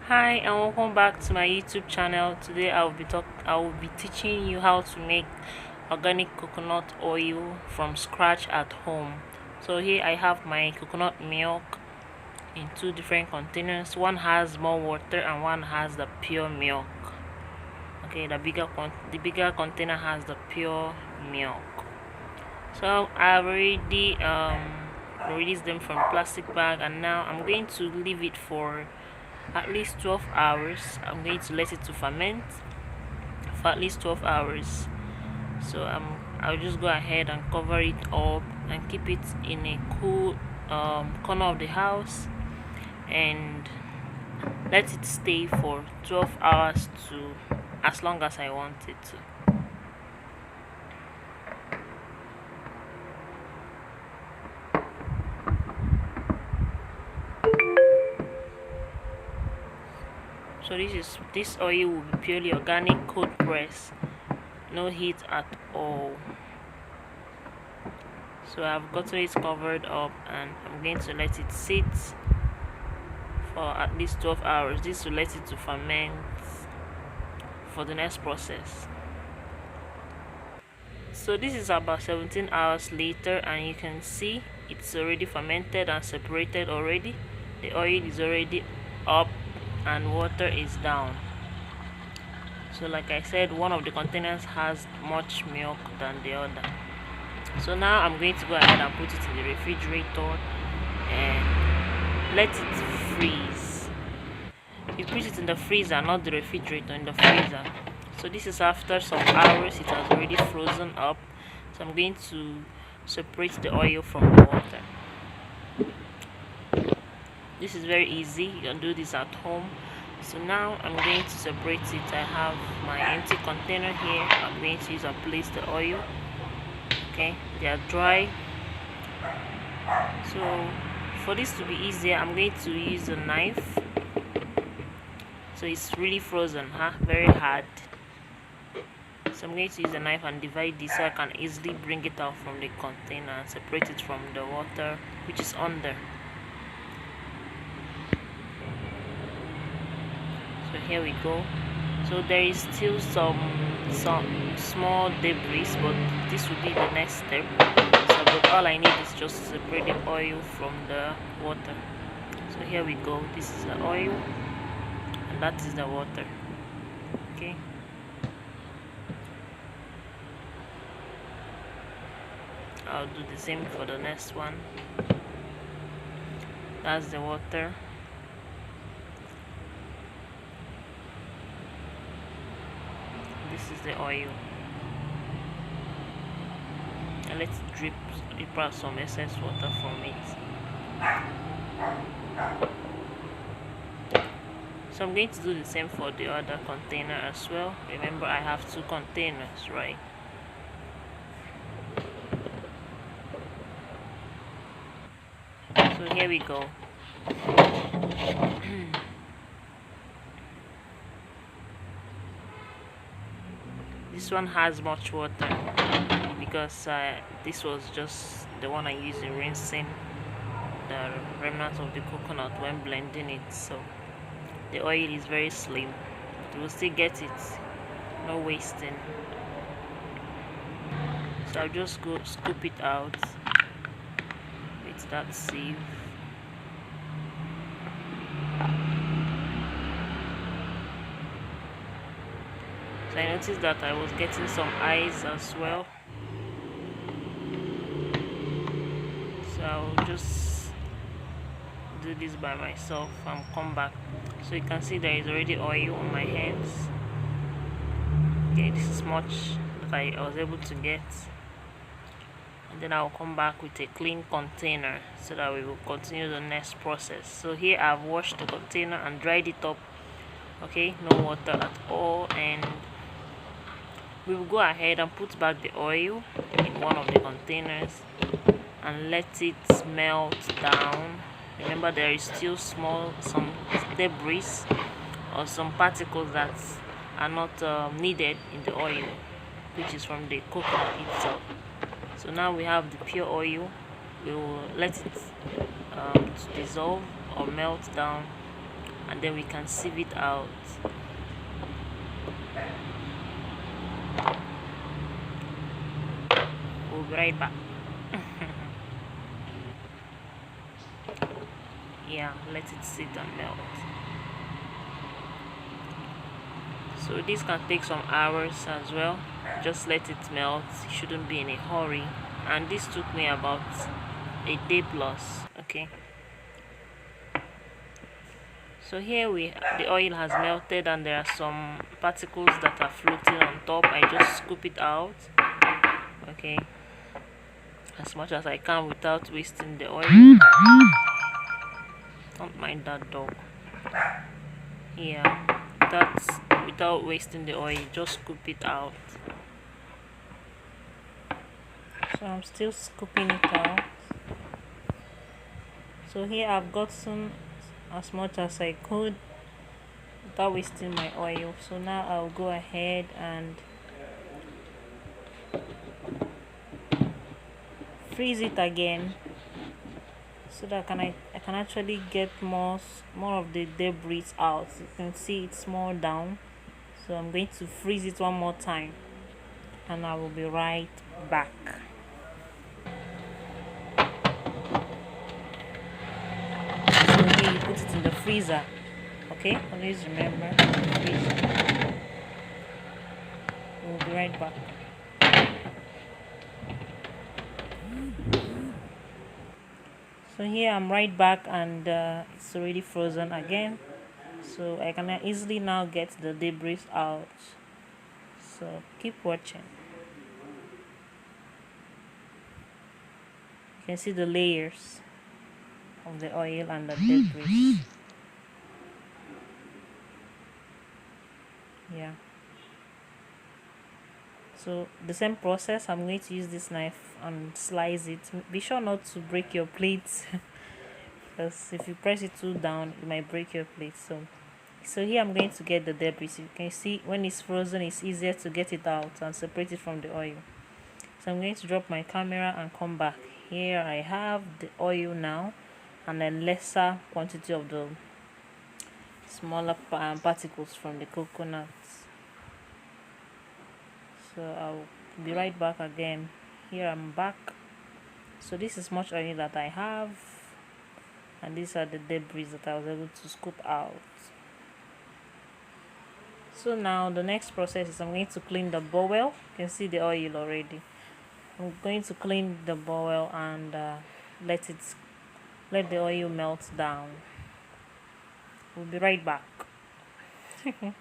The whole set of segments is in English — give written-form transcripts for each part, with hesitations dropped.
Hi and welcome back to my YouTube channel. Today I will be teaching you how to make organic coconut oil from scratch at home. So here I have my coconut milk in two different containers. One has more water and one has the pure milk. Okay, the bigger container has the pure milk. So I've already released them from plastic bag, and now I'm going to leave it for at least 12 hours. I'm going to let it to ferment for at least 12 hours. So I'll just go ahead and cover it up and keep it in a cool corner of the house and let it stay for 12 hours to as long as I want it to. So this oil will be purely organic, cold press, no heat at all. So I've gotten it covered up and I'm going to let it sit for at least 12 hours. This will let it to ferment for the next process. So this is about 17 hours later and you can see it's already fermented and separated already. The oil is already up and water is down. So like I said, one of the containers has much milk than the other. So now I'm going to go ahead and put it in the refrigerator and let it freeze. You put it in the freezer, not the refrigerator, in the freezer. So this is after some hours, it has already frozen up. So I'm going to separate the oil from the water. This is very easy, you can do this at home. So now I'm going to separate it. I have my empty container here. I'm going to use and place the oil. Okay, they are dry. So for this to be easier, I'm going to use a knife. So it's really frozen, very hard. So I'm going to use a knife and divide this so I can easily bring it out from the container and separate it from the water which is under. So here we go. So there is still some small debris, but this will be the next step. So but all I need is just to separate the oil from the water. So here we go. This is the oil and that is the water. Okay. I'll do the same for the next one. That's the water. This is the oil. And let's drip out some excess water from it. So I'm going to do the same for the other container as well. Remember, I have two containers, right? So here we go. This one has much water because this was just the one I used in rinsing the remnants of the coconut when blending it. So the oil is very slim, but you will still get it, no wasting. So I'll just go scoop it out with that sieve. So I noticed that I was getting some eyes as well. So I'll just do this by myself and come back. So you can see there is already oil on my hands. Okay, this is much that I was able to get. And then I'll come back with a clean container so that we will continue the next process. So here I've washed the container and dried it up. Okay, no water at all, and we will go ahead and put back the oil in one of the containers and let it melt down. Remember, there is still some debris or some particles that are not needed in the oil, which is from the coconut itself. So now we have the pure oil. We will let it dissolve or melt down and then we can sieve it out. We'll be right back. Yeah, let it sit and melt. So this can take some hours as well. Just let it melt. You shouldn't be in a hurry. And this took me about a day plus. Okay. So here the oil has melted and there are some particles that are floating on top. I just scoop it out. Okay. As much as I can without wasting the oil. Don't mind that dog. Yeah. Without wasting the oil, just scoop it out. So I'm still scooping it out. So here I've gotten as much as I could without wasting my oil. So now I'll go ahead and freeze it again so that I can actually get more of the debris out. You can see it's more down. So I'm going to freeze it one more time and I will be right back. So here you put it in the freezer. Okay, always remember the freezer. We'll be right back. So here I'm right back and it's already frozen again, so I can easily now get the debris out. So keep watching. You can see the layers of the oil and the debris. Yeah. So the same process, I'm going to use this knife and slice it. Be sure not to break your plates because if you press it too down it might break your plate. So here I'm going to get the debris. You can see when it's frozen it's easier to get it out and separate it from the oil. So I'm going to drop my camera and come back. Here I have the oil now and a lesser quantity of the smaller particles from the coconut. So I'll be right back again. Here I'm back. So this is much oil that I have, and these are the debris that I was able to scoop out. So now the next process is I'm going to clean the bowl. You can see the oil already. I'm going to clean the bowl and let the oil melt down. We'll be right back.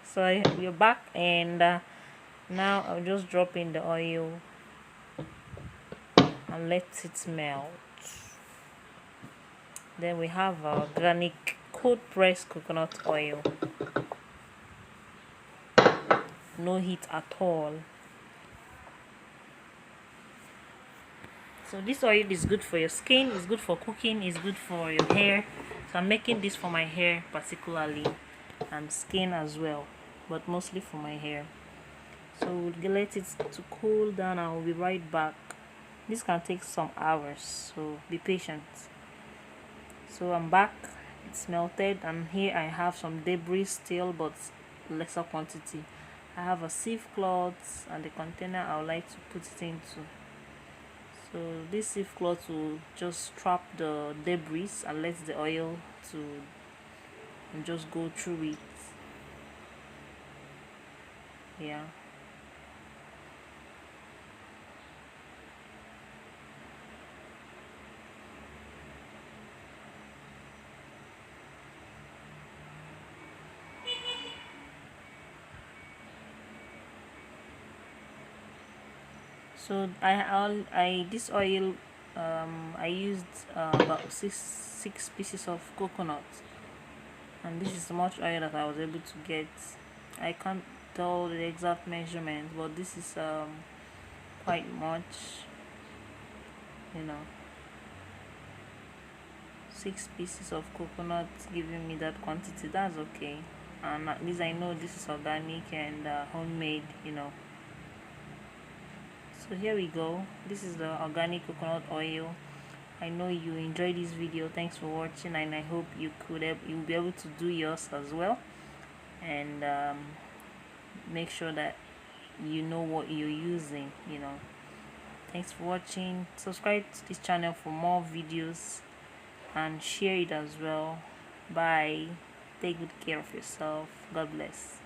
So we're back, and now I'll just drop in the oil and let it melt. Then we have our organic cold pressed coconut oil. No heat at all. So this oil is good for your skin, it's good for cooking, it's good for your hair. So I'm making this for my hair particularly, and skin as well, but mostly for my hair. So we'll let it to cool down and we'll be right back. This can take some hours, so be patient. So I'm back. It's melted, and here I have some debris still, but lesser quantity. I have a sieve cloth and the container I would like to put it into. So this sieve cloth will just trap the debris and let the oil and just go through it. Yeah. So this oil, I used about six pieces of coconut, and this is much oil that I was able to get. I can't tell the exact measurement, but this is quite much, 6 pieces of coconut giving me that quantity. That's okay, and at least I know this is organic and homemade. So here we go. This is the organic coconut oil. I know you enjoyed this video. Thanks for watching, and I hope you'll be able to do yours as well. And make sure that you know what you're using. Thanks for watching. Subscribe to this channel for more videos and share it as well. Bye. Take good care of yourself. God bless.